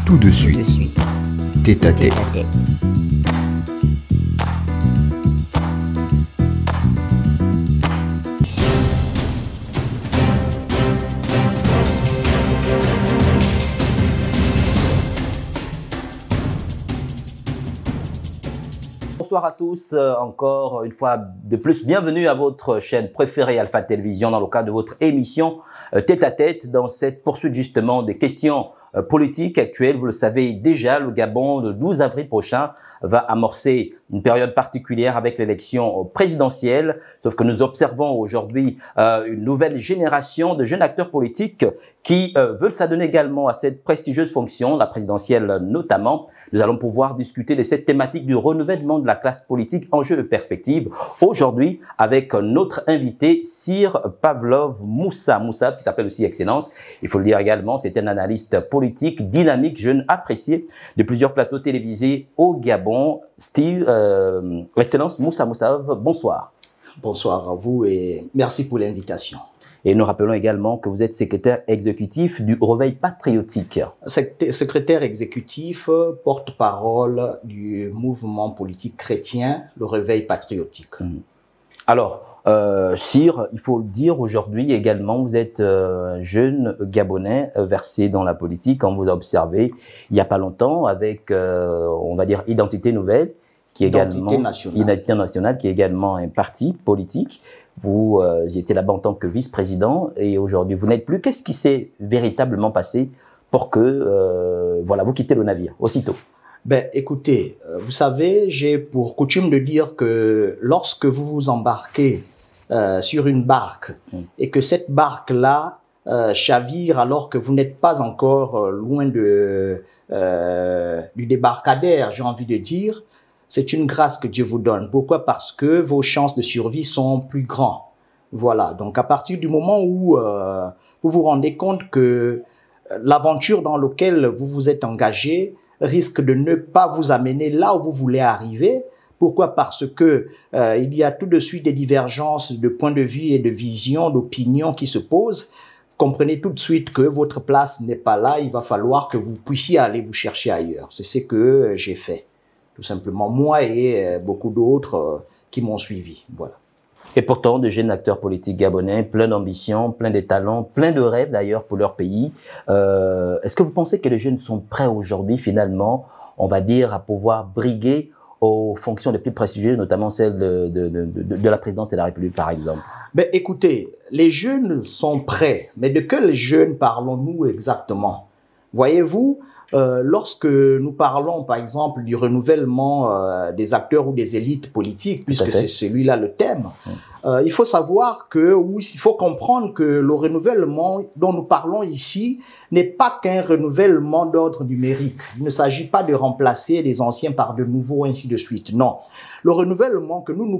tout de suite. Tête à tête. Bonsoir à tous, encore une fois de plus, bienvenue à votre chaîne préférée Alpha Télévision dans le cadre de votre émission Tête à Tête dans cette poursuite justement des questions politiques actuelles. Vous le savez déjà, le Gabon le 12 avril prochain va amorcer une période particulière avec l'élection présidentielle, sauf que nous observons aujourd'hui une nouvelle génération de jeunes acteurs politiques qui veulent s'adonner également à cette prestigieuse fonction, la présidentielle notamment. Nous allons pouvoir discuter de cette thématique du renouvellement de la classe politique, enjeux de perspective, aujourd'hui avec notre invité Sir Pavlov Moussa, qui s'appelle aussi Excellence. Il faut le dire également, c'est un analyste politique dynamique, jeune, apprécié de plusieurs plateaux télévisés au Gabon. Excellence Moussa, bonsoir. Bonsoir à vous et merci pour l'invitation. Et nous rappelons également que vous êtes secrétaire exécutif du Réveil patriotique. Secrétaire exécutif, porte-parole du mouvement politique chrétien, le Réveil patriotique. Alors, Sir, il faut le dire aujourd'hui également, vous êtes jeune Gabonais versé dans la politique. On vous a observé il n'y a pas longtemps avec, on va dire, Identité Nouvelle, qui est Identité Nationale, qui est également un parti politique. Vous étiez là-bas en tant que vice-président et aujourd'hui vous n'êtes plus. Qu'est-ce qui s'est véritablement passé pour que voilà, vous quittez le navire aussitôt? Ben, écoutez, vous savez, j'ai pour coutume de dire que lorsque vous vous embarquez sur une barque et que cette barque-là chavire alors que vous n'êtes pas encore loin du débarcadère, j'ai envie de dire, c'est une grâce que Dieu vous donne. Pourquoi? Parce que vos chances de survie sont plus grandes. Voilà. Donc, à partir du moment où vous vous rendez compte que l'aventure dans laquelle vous vous êtes engagé risque de ne pas vous amener là où vous voulez arriver. Pourquoi? Parce que il y a tout de suite des divergences de points de vue et de vision, d'opinion qui se posent. Comprenez tout de suite que votre place n'est pas là. Il va falloir que vous puissiez aller vous chercher ailleurs. C'est ce que j'ai fait. Tout simplement, moi et beaucoup d'autres qui m'ont suivi. Voilà. Et pourtant, de jeunes acteurs politiques gabonais, plein d'ambition, plein de talents, plein de rêves d'ailleurs pour leur pays. Est-ce que vous pensez que les jeunes sont prêts aujourd'hui, finalement, on va dire, à pouvoir briguer aux fonctions les plus prestigieuses, notamment celle de la présidence de la République, par exemple? Ben, écoutez, les jeunes sont prêts. Mais de quels jeunes parlons-nous exactement? Voyez-vous, lorsque nous parlons, par exemple, du renouvellement des acteurs ou des élites politiques, puisque c'est celui-là le thème, il faut savoir que, oui, il faut comprendre que le renouvellement dont nous parlons ici n'est pas qu'un renouvellement d'ordre numérique. Il ne s'agit pas de remplacer les anciens par de nouveaux, ainsi de suite. Non. Le renouvellement que nous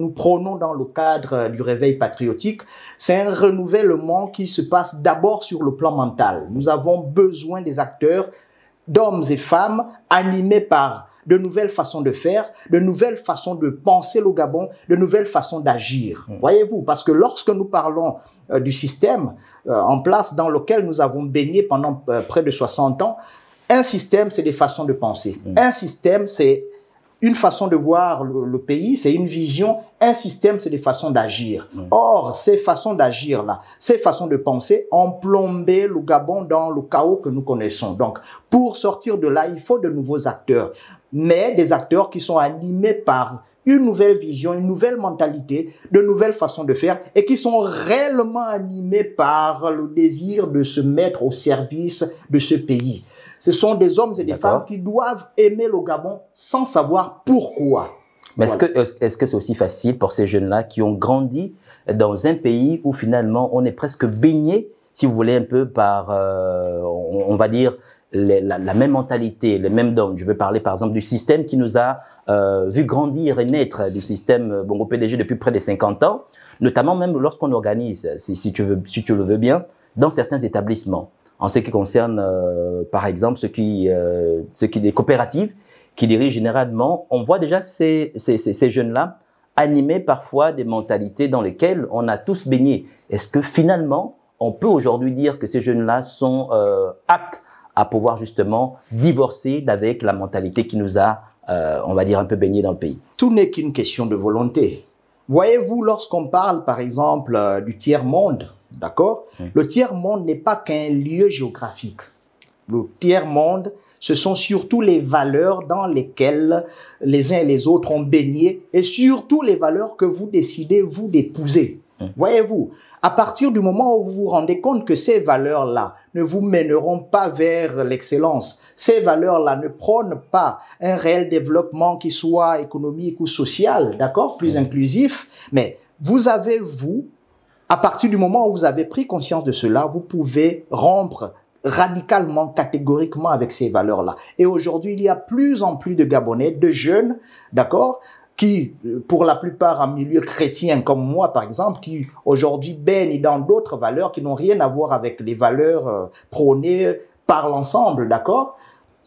prônons dans le cadre du réveil patriotique, c'est un renouvellement qui se passe d'abord sur le plan mental. Nous avons besoin des acteurs, d'hommes et femmes, animés par de nouvelles façons de faire, de nouvelles façons de penser le Gabon, de nouvelles façons d'agir. Voyez-vous, parce que lorsque nous parlons du système en place dans lequel nous avons baigné pendant près de 60 ans, un système, c'est des façons de penser. Un système, c'est une façon de voir le pays, c'est une vision. Un système, c'est des façons d'agir. Or, ces façons d'agir-là, ces façons de penser ont plombé le Gabon dans le chaos que nous connaissons. Donc, pour sortir de là, il faut de nouveaux acteurs, mais des acteurs qui sont animés par une nouvelle vision, une nouvelle mentalité, de nouvelles façons de faire et qui sont réellement animés par le désir de se mettre au service de ce pays. Ce sont des hommes et des femmes qui doivent aimer le Gabon sans savoir pourquoi. Mais est-ce que c'est aussi facile pour ces jeunes-là qui ont grandi dans un pays où finalement on est presque baigné, si vous voulez, un peu par, on va dire, la même mentalité, les mêmes dons. Je veux parler par exemple du système qui nous a vu grandir et naître, du système Bongo PDG depuis près de 50 ans, notamment même lorsqu'on organise, si tu le veux bien, dans certains établissements. En ce qui concerne, par exemple, les coopératives qui dirigent généralement, on voit déjà ces jeunes-là animés parfois des mentalités dans lesquelles on a tous baigné. Est-ce que finalement, on peut aujourd'hui dire que ces jeunes-là sont aptes à pouvoir justement divorcer d'avec la mentalité qui nous a, on va dire, un peu baigné dans le pays? Tout n'est qu'une question de volonté. Voyez-vous, lorsqu'on parle, par exemple, du tiers-monde, d'accord? Le tiers-monde n'est pas qu'un lieu géographique. Le tiers-monde, ce sont surtout les valeurs dans lesquelles les uns et les autres ont baigné et surtout les valeurs que vous décidez, vous, d'épouser. Voyez-vous, à partir du moment où vous vous rendez compte que ces valeurs-là ne vous mèneront pas vers l'excellence, ces valeurs-là ne prônent pas un réel développement qui soit économique ou social, d'accord, plus inclusif, mais vous avez, à partir du moment où vous avez pris conscience de cela, vous pouvez rompre radicalement, catégoriquement avec ces valeurs-là. Et aujourd'hui, il y a plus en plus de Gabonais, de jeunes, d'accord, qui, pour la plupart en milieu chrétien comme moi, par exemple, qui aujourd'hui baignent dans d'autres valeurs qui n'ont rien à voir avec les valeurs prônées par l'ensemble, d'accord,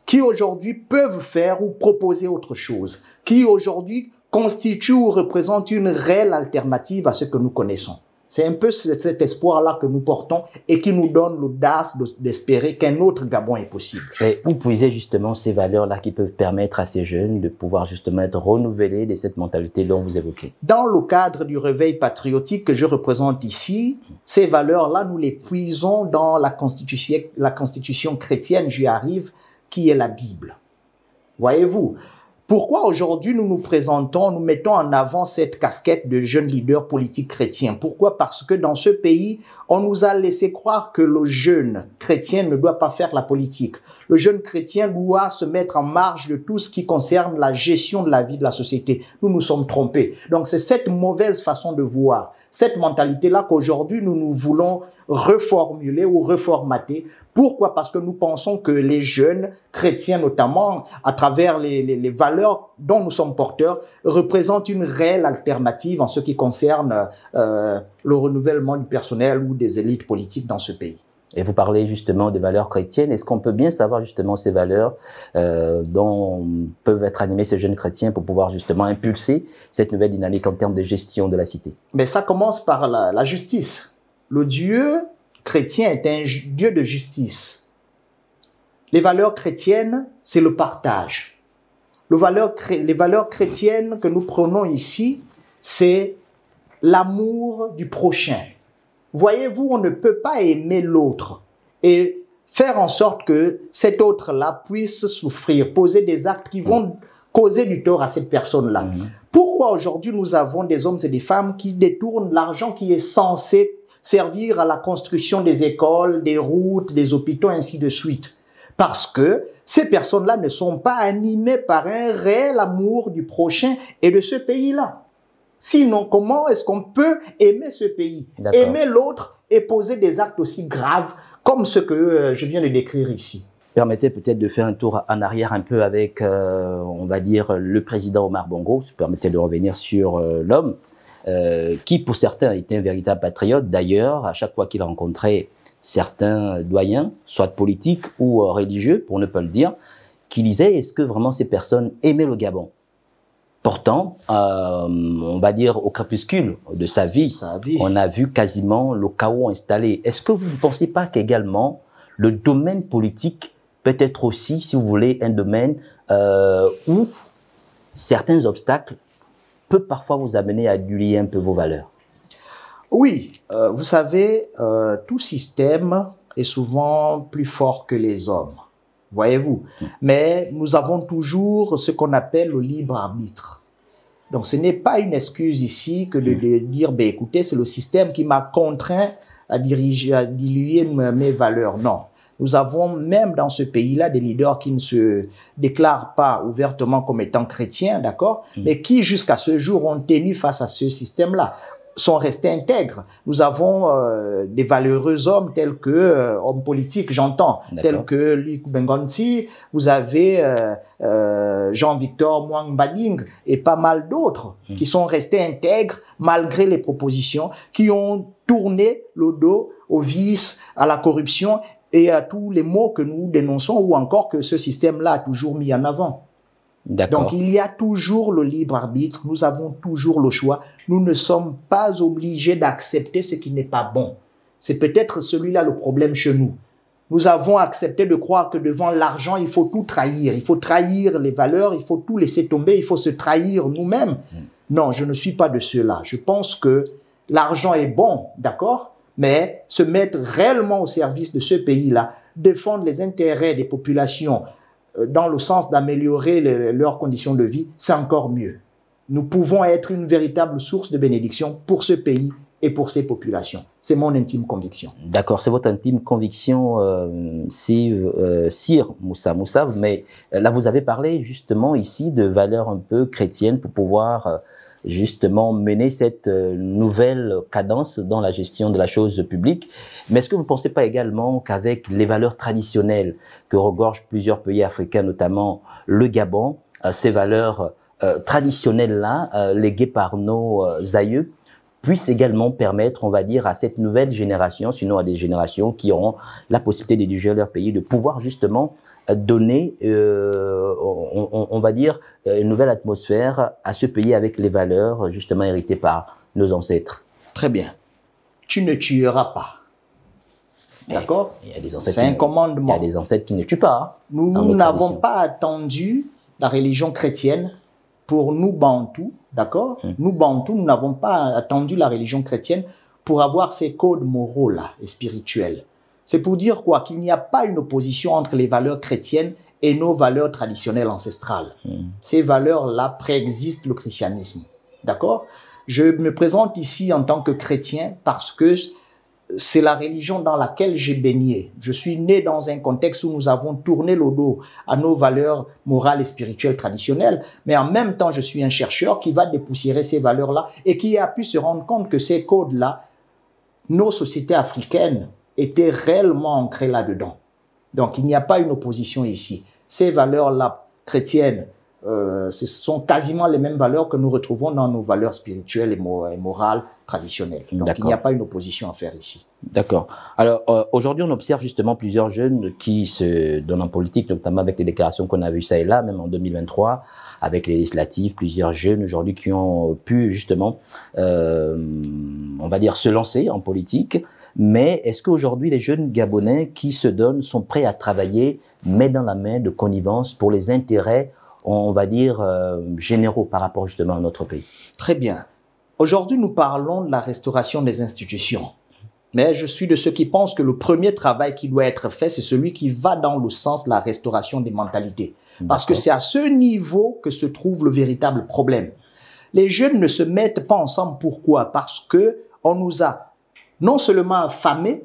qui aujourd'hui peuvent faire ou proposer autre chose, qui aujourd'hui constituent ou représentent une réelle alternative à ce que nous connaissons. C'est un peu cet espoir-là que nous portons et qui nous donne l'audace d'espérer qu'un autre Gabon est possible. Et où puiser justement ces valeurs-là qui peuvent permettre à ces jeunes de pouvoir justement être renouvelés de cette mentalité dont vous évoquez? Dans le cadre du réveil patriotique que je représente ici, ces valeurs-là, nous les puisons dans la constitution chrétienne, j'y arrive, qui est la Bible. Voyez-vous, pourquoi aujourd'hui nous mettons en avant cette casquette de jeunes leaders politiques chrétiens? Pourquoi? Parce que dans ce pays, on nous a laissé croire que le jeune chrétien ne doit pas faire la politique. Le jeune chrétien doit se mettre en marge de tout ce qui concerne la gestion de la vie de la société. Nous nous sommes trompés. Donc c'est cette mauvaise façon de voir, cette mentalité-là qu'aujourd'hui nous voulons reformuler ou reformater. Pourquoi? Parce que nous pensons que les jeunes chrétiens, notamment à travers les valeurs dont nous sommes porteurs, représentent une réelle alternative en ce qui concerne le renouvellement du personnel ou des élites politiques dans ce pays. Et vous parlez justement des valeurs chrétiennes. Est-ce qu'on peut bien savoir justement ces valeurs dont peuvent être animés ces jeunes chrétiens pour pouvoir justement impulser cette nouvelle dynamique en termes de gestion de la cité? Mais ça commence par la justice. Le Dieu chrétien est un Dieu de justice. Les valeurs chrétiennes, c'est le partage. Les valeurs chrétiennes que nous prenons ici, c'est l'amour du prochain. Voyez-vous, on ne peut pas aimer l'autre et faire en sorte que cet autre-là puisse souffrir, poser des actes qui vont causer du tort à cette personne-là. Pourquoi aujourd'hui nous avons des hommes et des femmes qui détournent l'argent qui est censé servir à la construction des écoles, des routes, des hôpitaux, ainsi de suite? Parce que ces personnes-là ne sont pas animées par un réel amour du prochain et de ce pays-là. Sinon, comment est-ce qu'on peut aimer ce pays, aimer l'autre et poser des actes aussi graves comme ce que je viens de décrire ici? Permettez peut-être de faire un tour en arrière un peu avec, on va dire, le président Omar Bongo. Permettez de revenir sur l'homme qui, pour certains, était un véritable patriote. D'ailleurs, à chaque fois qu'il rencontrait certains doyens, soit politiques ou religieux, pour ne pas le dire, qui disaient, est-ce que vraiment ces personnes aimaient le Gabon? Pourtant, on va dire au crépuscule de sa vie, on a vu quasiment le chaos installé. Est-ce que vous ne pensez pas qu'également le domaine politique peut être aussi, si vous voulez, un domaine où certains obstacles peuvent parfois vous amener à diluer un peu vos valeurs? Oui, vous savez, tout système est souvent plus fort que les hommes. Voyez-vous. Mais nous avons toujours ce qu'on appelle le libre arbitre. Donc, ce n'est pas une excuse ici que de dire, ben, écoutez, c'est le système qui m'a contraint à diluer mes valeurs. Non. Nous avons même dans ce pays-là des leaders qui ne se déclarent pas ouvertement comme étant chrétiens, d'accord, mais qui jusqu'à ce jour ont tenu face à ce système-là, sont restés intègres. Nous avons des valeureux hommes tels que, hommes politiques, j'entends, tels que Luc Bengonti, vous avez Jean-Victor Mwang Bading et pas mal d'autres qui sont restés intègres malgré les propositions, qui ont tourné le dos au vice, à la corruption et à tous les maux que nous dénonçons ou encore que ce système-là a toujours mis en avant. Donc, il y a toujours le libre arbitre, nous avons toujours le choix. Nous ne sommes pas obligés d'accepter ce qui n'est pas bon. C'est peut-être celui-là le problème chez nous. Nous avons accepté de croire que devant l'argent, il faut tout trahir. Il faut trahir les valeurs, il faut tout laisser tomber, il faut se trahir nous-mêmes. Non, je ne suis pas de ceux-là. Je pense que l'argent est bon, d'accord, mais se mettre réellement au service de ce pays-là, défendre les intérêts des populations dans le sens d'améliorer leurs conditions de vie, c'est encore mieux. Nous pouvons être une véritable source de bénédiction pour ce pays et pour ces populations. C'est mon intime conviction. D'accord, c'est votre intime conviction, Sir Moussa Moussa, mais là vous avez parlé justement ici de valeurs un peu chrétiennes pour pouvoir justement mener cette nouvelle cadence dans la gestion de la chose publique. Mais est-ce que vous ne pensez pas également qu'avec les valeurs traditionnelles que regorgent plusieurs pays africains, notamment le Gabon, ces valeurs traditionnelles-là, léguées par nos aïeux, puisse également permettre, on va dire, à cette nouvelle génération, sinon à des générations qui auront la possibilité de diriger leur pays, de pouvoir justement donner, on va dire, une nouvelle atmosphère à ce pays avec les valeurs justement héritées par nos ancêtres. Très bien. Tu ne tueras pas. D'accord? C'est un commandement. Il y a des ancêtres qui ne tuent pas. Nous n'avons pas attendu la religion chrétienne pour nous Bantous, d'accord? Nous Bantous, nous n'avons pas attendu la religion chrétienne pour avoir ces codes moraux-là et spirituels. C'est pour dire quoi? Qu'il n'y a pas une opposition entre les valeurs chrétiennes et nos valeurs traditionnelles ancestrales. Ces valeurs-là préexistent le christianisme, d'accord? Je me présente ici en tant que chrétien parce que c'est la religion dans laquelle j'ai baigné. Je suis né dans un contexte où nous avons tourné le dos à nos valeurs morales et spirituelles traditionnelles, mais en même temps, je suis un chercheur qui va dépoussiérer ces valeurs-là et qui a pu se rendre compte que ces codes-là, nos sociétés africaines étaient réellement ancrées là-dedans. Donc, il n'y a pas une opposition ici. Ces valeurs-là chrétiennes, ce sont quasiment les mêmes valeurs que nous retrouvons dans nos valeurs spirituelles et morales traditionnelles. Donc, il n'y a pas une opposition à faire ici. D'accord. Alors, aujourd'hui, on observe justement plusieurs jeunes qui se donnent en politique, notamment avec les déclarations qu'on a vues ça et là, même en 2023, avec les législatives, plusieurs jeunes aujourd'hui qui ont pu justement, on va dire, se lancer en politique. Mais est-ce qu'aujourd'hui, les jeunes Gabonais qui se donnent sont prêts à travailler main dans la main de connivence pour les intérêts, on va dire, généraux par rapport justement à notre pays? Très bien. Aujourd'hui, nous parlons de la restauration des institutions. Mais je suis de ceux qui pensent que le premier travail qui doit être fait, c'est celui qui va dans le sens de la restauration des mentalités. Parce que c'est à ce niveau que se trouve le véritable problème. Les jeunes ne se mettent pas ensemble. Pourquoi? Parce que on nous a non seulement affamés.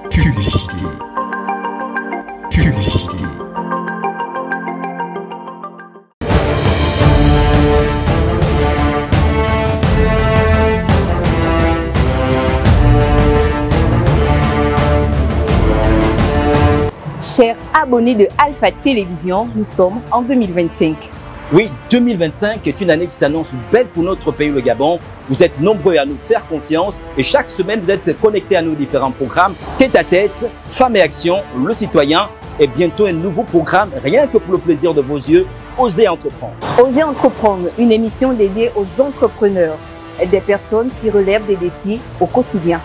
Publicité. Publicité. Chers abonnés de Alpha Télévision, nous sommes en 2025. Oui, 2025 est une année qui s'annonce belle pour notre pays, le Gabon. Vous êtes nombreux à nous faire confiance et chaque semaine, vous êtes connectés à nos différents programmes. Tête à tête, Femmes et Action, Le Citoyen et bientôt un nouveau programme, rien que pour le plaisir de vos yeux, Osez Entreprendre. Osez Entreprendre, une émission dédiée aux entrepreneurs et des personnes qui relèvent des défis au quotidien.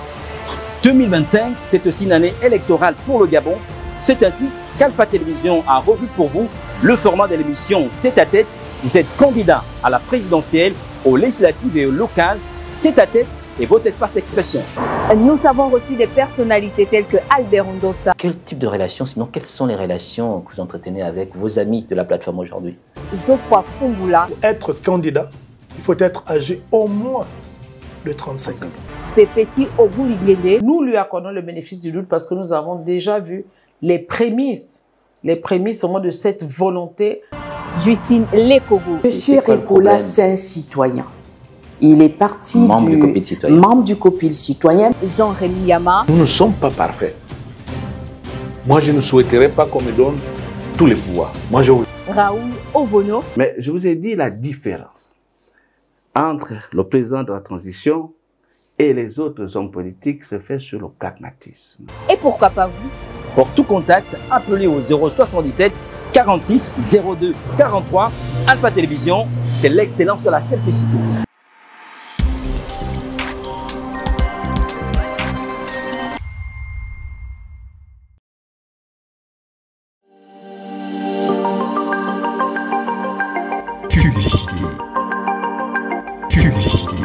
2025, c'est aussi une année électorale pour le Gabon. C'est ainsi qu'Alpha Télévision a revu pour vous le format de l'émission Tête à Tête. Vous êtes candidat à la présidentielle, aux législatives et aux locales. Tête à Tête est votre espace d'expression. Nous avons reçu des personnalités telles que Albert Ondossa. Quel type de relations, sinon quelles sont les relations que vous entretenez avec vos amis de la plateforme aujourd'hui? Geoffroy Fumboula. Pour être candidat, il faut être âgé au moins de 35 ans. Pépési Oguligbede. Nous lui accordons le bénéfice du doute parce que nous avons déjà vu les prémices vraiment de cette volonté. Justine Lekobo. Monsieur Ricola, c'est un citoyen. Il est parti membre du COPIL citoyen. Jean-Rémy Yama. Nous ne sommes pas parfaits. Moi, je ne souhaiterais pas qu'on me donne tous les pouvoirs. Moi, je... Raoul Ovono. Mais je vous ai dit la différence entre le président de la transition et les autres hommes politiques se fait sur le pragmatisme. Et pourquoi pas vous? Pour tout contact, appelez au 077 46 02 43. Alpha Télévision, c'est l'excellence de la simplicité. Publicité.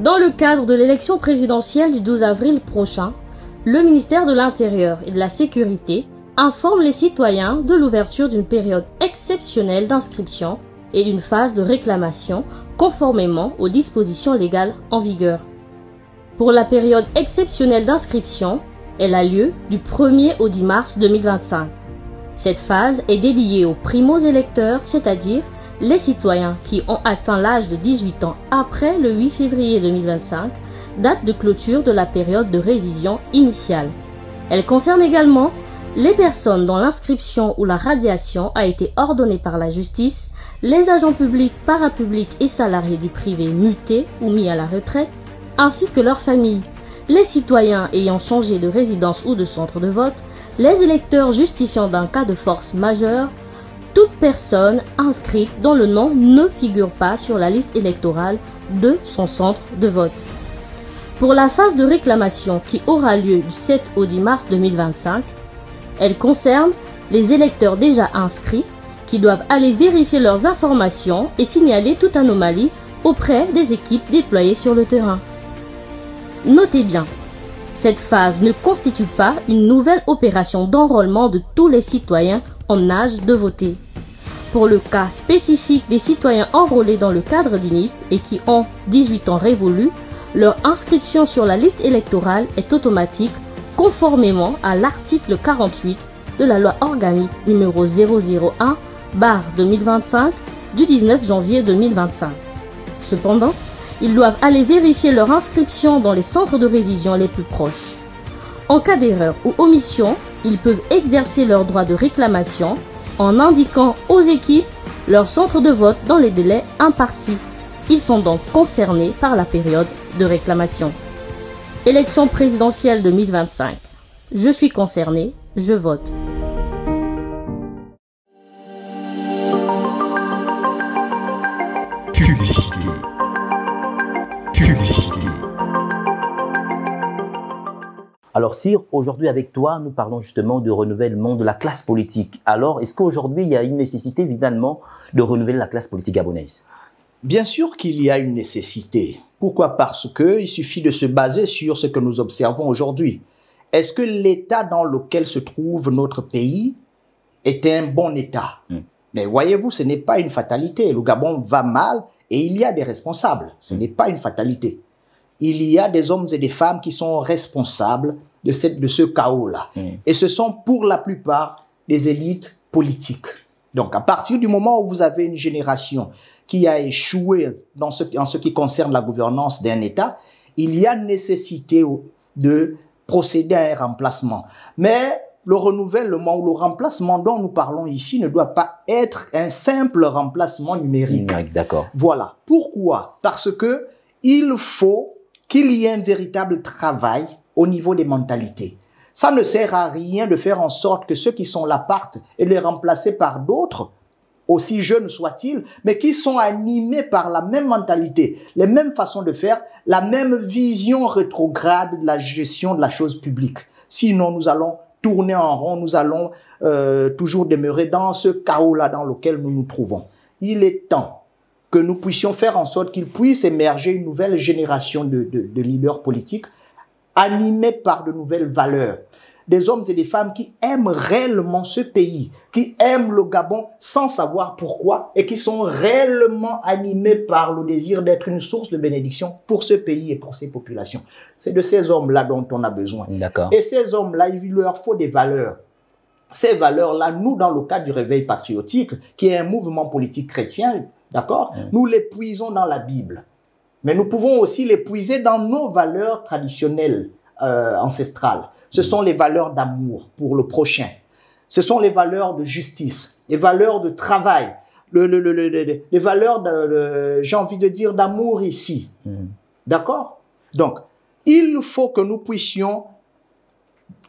Dans le cadre de l'élection présidentielle du 12 avril prochain, le ministère de l'Intérieur et de la Sécurité informe les citoyens de l'ouverture d'une période exceptionnelle d'inscription et d'une phase de réclamation conformément aux dispositions légales en vigueur. Pour la période exceptionnelle d'inscription, elle a lieu du 1er au 10 mars 2025. Cette phase est dédiée aux primo-électeurs, c'est-à-dire les citoyens qui ont atteint l'âge de 18 ans après le 8 février 2025, date de clôture de la période de révision initiale. Elle concerne également les personnes dont l'inscription ou la radiation a été ordonnée par la justice, les agents publics, parapublics et salariés du privé mutés ou mis à la retraite, ainsi que leurs familles, les citoyens ayant changé de résidence ou de centre de vote, les électeurs justifiant d'un cas de force majeure, toute personne inscrite dont le nom ne figure pas sur la liste électorale de son centre de vote. Pour la phase de réclamation qui aura lieu du 7 au 10 mars 2025, elle concerne les électeurs déjà inscrits qui doivent aller vérifier leurs informations et signaler toute anomalie auprès des équipes déployées sur le terrain. Notez bien, cette phase ne constitue pas une nouvelle opération d'enrôlement de tous les citoyens en âge de voter. Pour le cas spécifique des citoyens enrôlés dans le cadre du NIP et qui ont 18 ans révolus, leur inscription sur la liste électorale est automatique conformément à l'article 48 de la loi organique numéro 001/2025 du 19 janvier 2025. Cependant, ils doivent aller vérifier leur inscription dans les centres de révision les plus proches. En cas d'erreur ou omission, ils peuvent exercer leur droit de réclamation en indiquant aux équipes leur centre de vote dans les délais impartis. Ils sont donc concernés par la période de réclamation. Élection présidentielle 2025. Je suis concerné, je vote. Publicité. Publicité. Alors Cyr, aujourd'hui avec toi, nous parlons justement de renouvellement de la classe politique. Alors, est-ce qu'aujourd'hui, il y a une nécessité évidemment de renouveler la classe politique gabonaise? Bien sûr qu'il y a une nécessité. Pourquoi? Parce qu'il suffit de se baser sur ce que nous observons aujourd'hui. Est-ce que l'état dans lequel se trouve notre pays est un bon état? Mais voyez-vous, ce n'est pas une fatalité. Le Gabon va mal et il y a des responsables. Ce n'est pas une fatalité. Il y a des hommes et des femmes qui sont responsables de ce chaos-là. Et ce sont pour la plupart des élites politiques. Donc, à partir du moment où vous avez une génération qui a échoué en ce qui concerne la gouvernance d'un État, il y a nécessité de procéder à un remplacement. Mais le renouvellement ou le remplacement dont nous parlons ici ne doit pas être un simple remplacement numérique. D'accord. Voilà. Pourquoi? Parce que il faut qu'il y ait un véritable travail au niveau des mentalités. Ça ne sert à rien de faire en sorte que ceux qui sont là partent et les remplacer par d'autres, aussi jeunes soient-ils, mais qui sont animés par la même mentalité, les mêmes façons de faire, la même vision rétrograde de la gestion de la chose publique. Sinon, nous allons tourner en rond, nous allons toujours demeurer dans ce chaos-là dans lequel nous nous trouvons. Il est temps que nous puissions faire en sorte qu'il puisse émerger une nouvelle génération de leaders politiques animés par de nouvelles valeurs. Des hommes et des femmes qui aiment réellement ce pays, qui aiment le Gabon sans savoir pourquoi et qui sont réellement animés par le désir d'être une source de bénédiction pour ce pays et pour ses populations. C'est de ces hommes-là dont on a besoin. Et ces hommes-là, il leur faut des valeurs. Ces valeurs-là, nous, dans le cadre du réveil patriotique, qui est un mouvement politique chrétien, d'accord, nous les puisons dans la Bible. Mais nous pouvons aussi les puiser dans nos valeurs traditionnelles ancestrales. Ce sont les valeurs d'amour pour le prochain. Ce sont les valeurs de justice, les valeurs de travail, les valeurs, j'ai envie de dire, d'amour ici. D'accord? Donc, il faut que nous puissions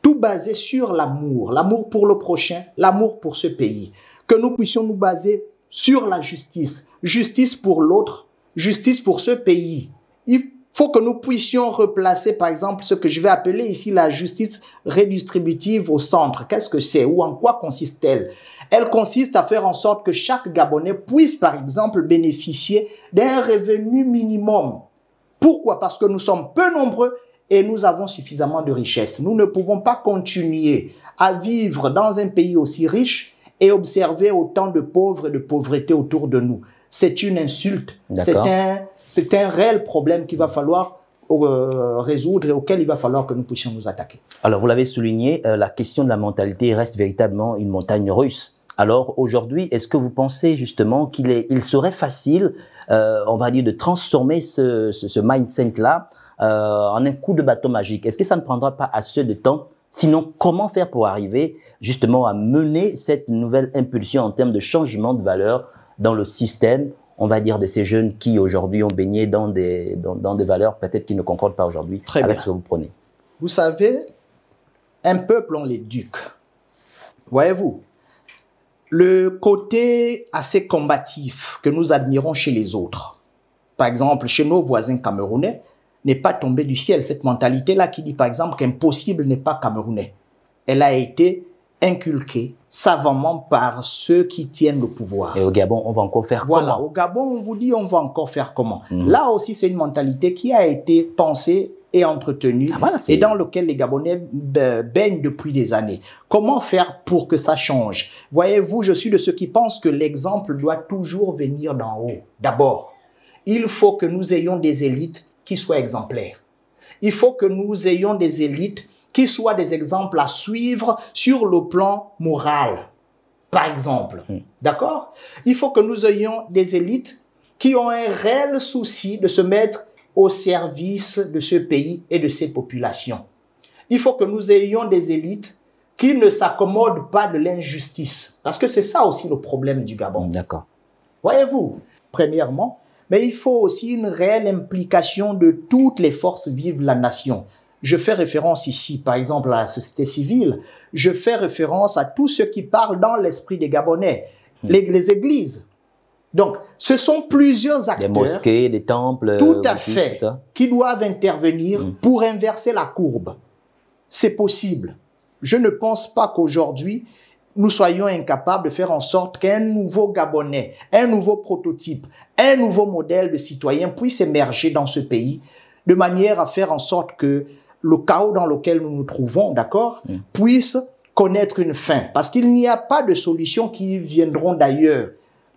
tout baser sur l'amour. L'amour pour le prochain, l'amour pour ce pays. Que nous puissions nous baser sur la justice. Justice pour l'autre, justice pour ce pays. Il faut que nous puissions replacer, par exemple, ce que je vais appeler ici la justice redistributive au centre. Qu'est-ce que c'est ou en quoi consiste-t-elle? Elle consiste à faire en sorte que chaque Gabonais puisse, par exemple, bénéficier d'un revenu minimum. Pourquoi? Parce que nous sommes peu nombreux et nous avons suffisamment de richesses. Nous ne pouvons pas continuer à vivre dans un pays aussi riche et observer autant de pauvres et de pauvreté autour de nous. C'est une insulte. C'est un réel problème qu'il va falloir résoudre et auquel il va falloir que nous puissions nous attaquer. Alors, vous l'avez souligné, la question de la mentalité reste véritablement une montagne russe. Alors, aujourd'hui, est-ce que vous pensez justement qu'il serait facile, on va dire, de transformer ce mindset-là en un coup de bâton magique? Est-ce que ça ne prendra pas assez de temps? Sinon, comment faire pour arriver justement à mener cette nouvelle impulsion en termes de changement de valeur dans le système, on va dire, de ces jeunes qui aujourd'hui ont baigné dans des valeurs peut-être qui ne concordent pas aujourd'hui avec ce que vous prenez? Vous savez, un peuple, on l'éduque. Voyez-vous, le côté assez combatif que nous admirons chez les autres, par exemple chez nos voisins camerounais, n'est pas tombée du ciel. Cette mentalité-là qui dit par exemple qu'impossible n'est pas camerounais, elle a été inculquée savamment par ceux qui tiennent le pouvoir. Et au Gabon, on va encore faire comment? Voilà, au Gabon, on vous dit on va encore faire comment? Là aussi, c'est une mentalité qui a été pensée et entretenue et dans lequel les Gabonais baignent depuis des années. Comment faire pour que ça change? Voyez-vous, je suis de ceux qui pensent que l'exemple doit toujours venir d'en haut. D'abord, il faut que nous ayons des élites qui soient exemplaires. Il faut que nous ayons des élites qui soient des exemples à suivre sur le plan moral, par exemple. D'accord? Il faut que nous ayons des élites qui ont un réel souci de se mettre au service de ce pays et de ses populations. Il faut que nous ayons des élites qui ne s'accommodent pas de l'injustice. Parce que c'est ça aussi le problème du Gabon. D'accord. Voyez-vous, premièrement, mais il faut aussi une réelle implication de toutes les forces vives de la nation. Je fais référence ici, par exemple, à la société civile. Je fais référence à tous ceux qui parlent dans l'esprit des Gabonais, les églises. Donc, ce sont plusieurs acteurs, des mosquées, des temples, tout à fait, qui doivent intervenir pour inverser la courbe. C'est possible. Je ne pense pas qu'aujourd'hui, nous soyons incapables de faire en sorte qu'un nouveau Gabonais, un nouveau prototype, un nouveau modèle de citoyen puisse émerger dans ce pays de manière à faire en sorte que le chaos dans lequel nous nous trouvons, d'accord, puisse connaître une fin. Parce qu'il n'y a pas de solutions qui viendront d'ailleurs.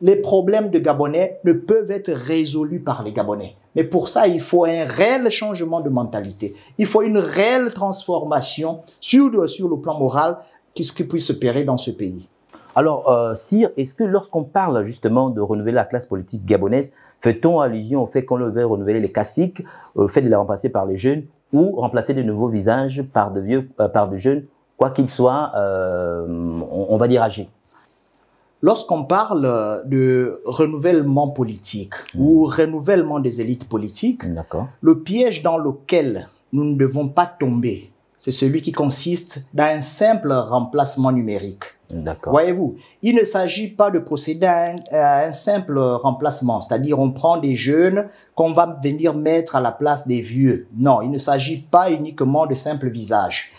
Les problèmes de Gabonais ne peuvent être résolus par les Gabonais. Mais pour ça, il faut un réel changement de mentalité. Il faut une réelle transformation sur le plan moral qui puisse s'opérer dans ce pays. Alors, Sire, est-ce que lorsqu'on parle justement de renouveler la classe politique gabonaise, fait-on allusion au fait qu'on veut renouveler les classiques, au fait de les remplacer par les jeunes ou remplacer de nouveaux visages par de jeunes, quoi qu'ils soient, on va dire âgés? Lorsqu'on parle de renouvellement politique ou renouvellement des élites politiques, le piège dans lequel nous ne devons pas tomber, c'est celui qui consiste dans un simple remplacement numérique. Voyez-vous, il ne s'agit pas de procéder à un simple remplacement, c'est-à-dire on prend des jeunes qu'on va venir mettre à la place des vieux. Non, il ne s'agit pas uniquement de simples visages.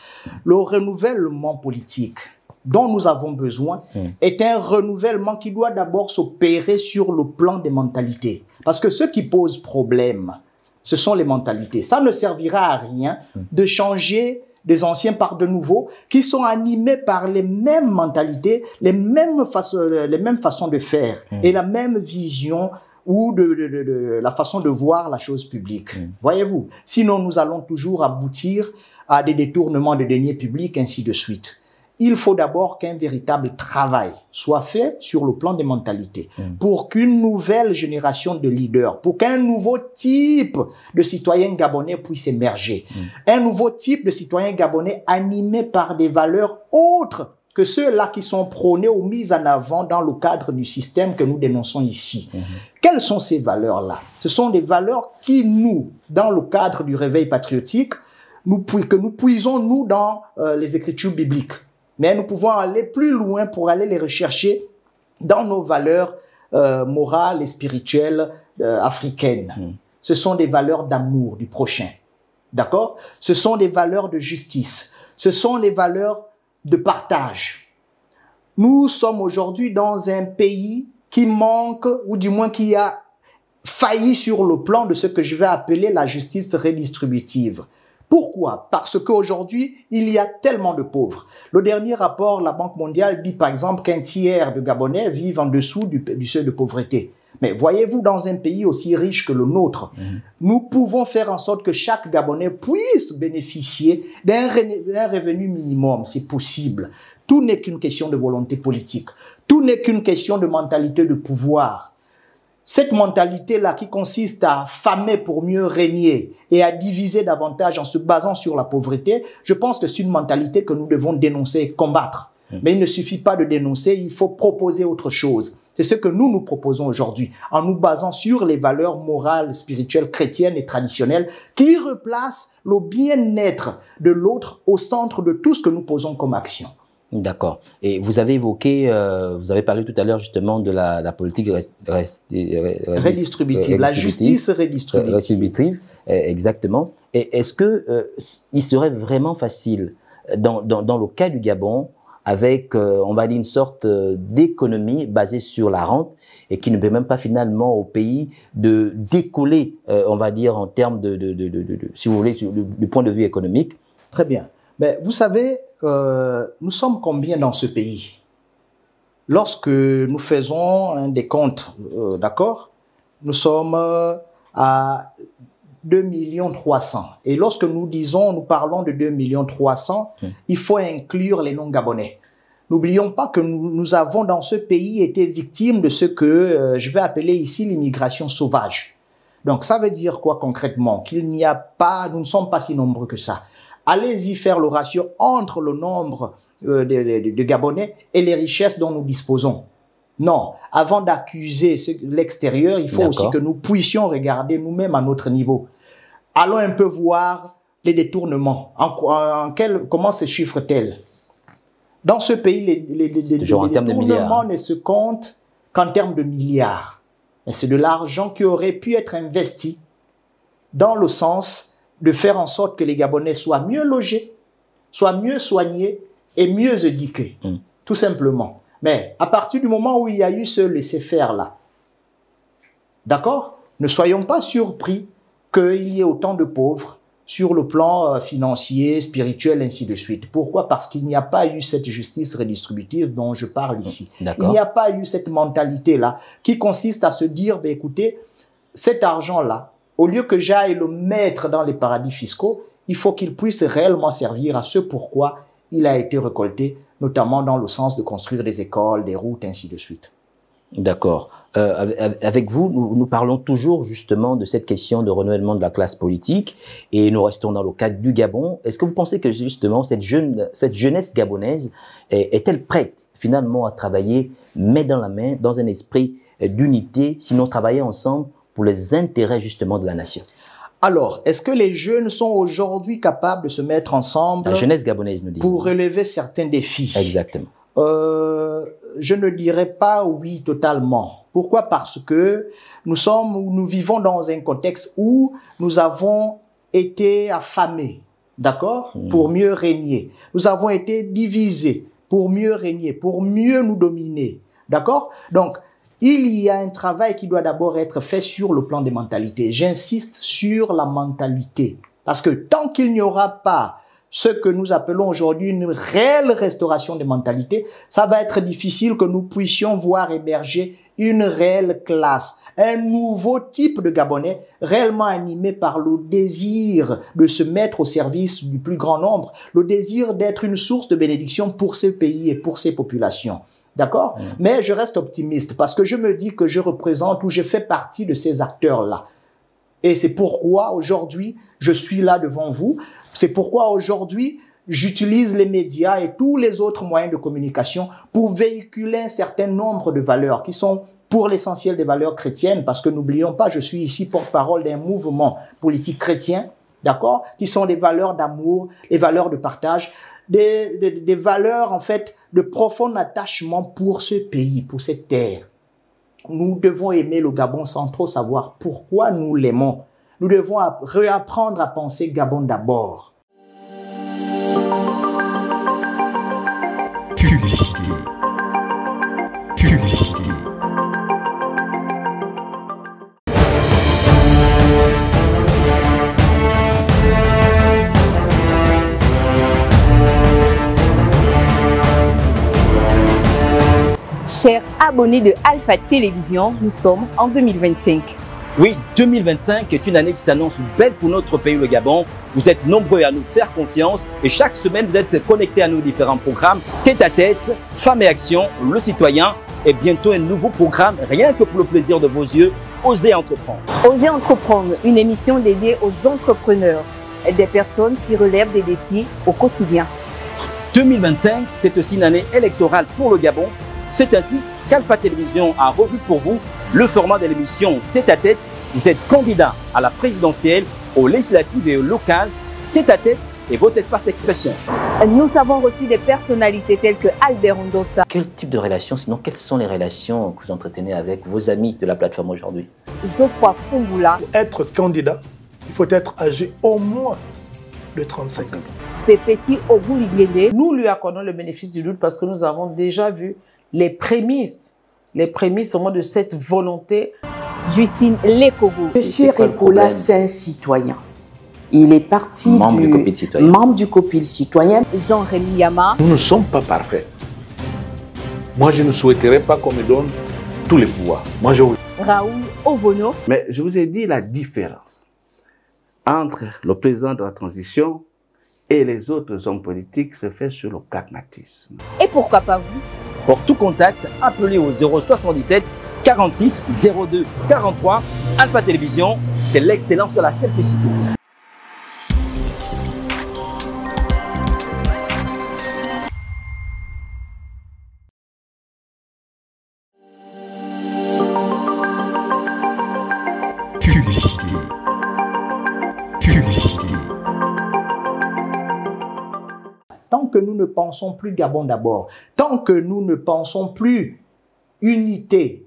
Le renouvellement politique dont nous avons besoin est un renouvellement qui doit d'abord s'opérer sur le plan des mentalités. Parce que ce qui pose problème, ce sont les mentalités. Ça ne servira à rien de changer des anciens par de nouveaux qui sont animés par les mêmes mentalités, les mêmes façons de faire et la même vision ou de la façon de voir la chose publique. Voyez-vous, sinon nous allons toujours aboutir à des détournements de deniers publics, ainsi de suite. Il faut d'abord qu'un véritable travail soit fait sur le plan des mentalités pour qu'une nouvelle génération de leaders, pour qu'un nouveau type de citoyens gabonais puisse émerger. Un nouveau type de citoyens gabonais animé par des valeurs autres que ceux-là qui sont prônés ou mis en avant dans le cadre du système que nous dénonçons ici. Quelles sont ces valeurs-là? Ce sont des valeurs qui, nous, dans le cadre du réveil patriotique, que nous puisons, nous, dans les écritures bibliques. Mais nous pouvons aller plus loin pour aller les rechercher dans nos valeurs morales et spirituelles africaines. ce sont des valeurs d'amour du prochain. D'accord? Ce sont des valeurs de justice. Ce sont les valeurs de partage. Nous sommes aujourd'hui dans un pays qui manque, ou du moins qui a failli sur le plan de ce que je vais appeler la justice redistributive. Pourquoi? Parce qu'aujourd'hui, il y a tellement de pauvres. Le dernier rapport, la Banque mondiale dit par exemple qu'un tiers de Gabonais vivent en dessous du seuil de pauvreté. Mais voyez-vous, dans un pays aussi riche que le nôtre, nous pouvons faire en sorte que chaque Gabonais puisse bénéficier d'un revenu minimum. C'est possible. Tout n'est qu'une question de volonté politique. Tout n'est qu'une question de mentalité de pouvoir. Cette mentalité-là qui consiste à famer pour mieux régner et à diviser davantage en se basant sur la pauvreté, je pense que c'est une mentalité que nous devons dénoncer et combattre. Mais il ne suffit pas de dénoncer, il faut proposer autre chose. C'est ce que nous proposons aujourd'hui, en nous basant sur les valeurs morales, spirituelles, chrétiennes et traditionnelles qui replacent le bien-être de l'autre au centre de tout ce que nous posons comme action. D'accord. Et vous avez évoqué, vous avez parlé tout à l'heure justement de la politique redistributive, la justice redistributive. Exactement. Et est-ce que il serait vraiment facile, dans le cas du Gabon, avec, on va dire, une sorte d'économie basée sur la rente et qui ne permet même pas finalement au pays de décoller, on va dire, en termes si vous voulez, du point de vue économique? Très bien. Mais vous savez, nous sommes combien dans ce pays? Lorsque nous faisons un décompte, d'accord, nous sommes à 2,3 millions. Et lorsque nous parlons de 2,3 millions, il faut inclure les non-gabonais. N'oublions pas que nous avons dans ce pays été victimes de ce que je vais appeler ici l'immigration sauvage. Donc ça veut dire quoi concrètement? Nous ne sommes pas si nombreux que ça. Allez-y faire le ratio entre le nombre de Gabonais et les richesses dont nous disposons. Non, avant d'accuser l'extérieur, il faut aussi que nous puissions regarder nous-mêmes à notre niveau. Allons un peu voir les détournements. Comment se chiffrent-elles? Dans ce pays, les détournements ne se comptent qu'en termes de milliards. Mais c'est de l'argent qui aurait pu être investi dans le sens de faire en sorte que les Gabonais soient mieux logés, soient mieux soignés et mieux éduqués. Tout simplement. Mais à partir du moment où il y a eu ce laisser-faire-là, d'accord? Ne soyons pas surpris qu'il y ait autant de pauvres sur le plan financier, spirituel, ainsi de suite. Pourquoi? Parce qu'il n'y a pas eu cette justice redistributive dont je parle ici. Il n'y a pas eu cette mentalité-là qui consiste à se dire, ben, écoutez, cet argent-là, au lieu que j'aille le mettre dans les paradis fiscaux, il faut qu'il puisse réellement servir à ce pourquoi il a été récolté, notamment dans le sens de construire des écoles, des routes, ainsi de suite. D'accord. Avec vous, nous parlons toujours justement de cette question de renouvellement de la classe politique et nous restons dans le cadre du Gabon. Est-ce que vous pensez que justement cette jeunesse gabonaise est-elle prête finalement à travailler main dans la main, dans un esprit d'unité, sinon travailler ensemble pour les intérêts justement de la nation? Alors, est-ce que les jeunes sont aujourd'hui capables de se mettre ensemble, la jeunesse gabonaise, nous dit, pour relever certains défis? Exactement. Je ne dirais pas oui totalement. Pourquoi? Parce que nous vivons dans un contexte où nous avons été affamés, d'accord, pour mieux régner. Nous avons été divisés pour mieux régner, pour mieux nous dominer, d'accord? Donc, il y a un travail qui doit d'abord être fait sur le plan des mentalités. J'insiste sur la mentalité. Parce que tant qu'il n'y aura pas ce que nous appelons aujourd'hui une réelle restauration des mentalités, ça va être difficile que nous puissions voir émerger une réelle classe, un nouveau type de Gabonais réellement animé par le désir de se mettre au service du plus grand nombre, le désir d'être une source de bénédiction pour ces pays et pour ces populations. D'accord? Mais je reste optimiste parce que je me dis que je représente ou je fais partie de ces acteurs-là. Et c'est pourquoi aujourd'hui, je suis là devant vous. C'est pourquoi aujourd'hui, j'utilise les médias et tous les autres moyens de communication pour véhiculer un certain nombre de valeurs qui sont pour l'essentiel des valeurs chrétiennes, parce que n'oublions pas, je suis ici porte-parole d'un mouvement politique chrétien, d'accord, qui sont des valeurs d'amour, des valeurs de partage, des valeurs en fait de profond attachement pour ce pays, pour cette terre. Nous devons aimer le Gabon sans trop savoir pourquoi nous l'aimons. Nous devons réapprendre à penser Gabon d'abord. Publicité. Publicité. Chers abonnés de Alpha Télévision, nous sommes en 2025. Oui, 2025 est une année qui s'annonce belle pour notre pays, le Gabon. Vous êtes nombreux à nous faire confiance et chaque semaine, vous êtes connectés à nos différents programmes Tête à Tête, Femmes et Action, Le Citoyen et bientôt un nouveau programme, rien que pour le plaisir de vos yeux, Osez Entreprendre. Osez Entreprendre, une émission dédiée aux entrepreneurs, des personnes qui relèvent des défis au quotidien. 2025, c'est aussi une année électorale pour le Gabon. C'est ainsi qu'Alpha Télévision a revu pour vous le format de l'émission Tête à Tête. Vous êtes candidat à la présidentielle, aux législatives et aux locales. Tête à Tête est votre espace d'expression. Nous avons reçu des personnalités telles que Albert Ndossa. Quel type de relations, sinon quelles sont les relations que vous entretenez avec vos amis de la plateforme aujourd'hui? Geoffroy Fungula. Pour être candidat, il faut être âgé au moins de 35 ans. Pepesi Oguligbele. Nous lui accordons le bénéfice du doute parce que nous avons déjà vu les prémices au moins de cette volonté. Justine Lekogo. Monsieur Rekola, c'est un citoyen. Il est parti membre du COPIL citoyen. Jean-Rémy Yama. Nous ne sommes pas parfaits. Moi, je ne souhaiterais pas qu'on me donne tous les pouvoirs. Moi, je... Raoul Ovono. Mais je vous ai dit la différence entre le président de la transition et les autres hommes politiques se fait sur le pragmatisme. Et pourquoi pas vous? Pour tout contact, appelez au 077 46 02 43. Alpha Télévision, c'est l'excellence de la simplicité. Publicité. Publicité. Tant que nous ne pensons plus Gabon d'abord, tant que nous ne pensons plus unité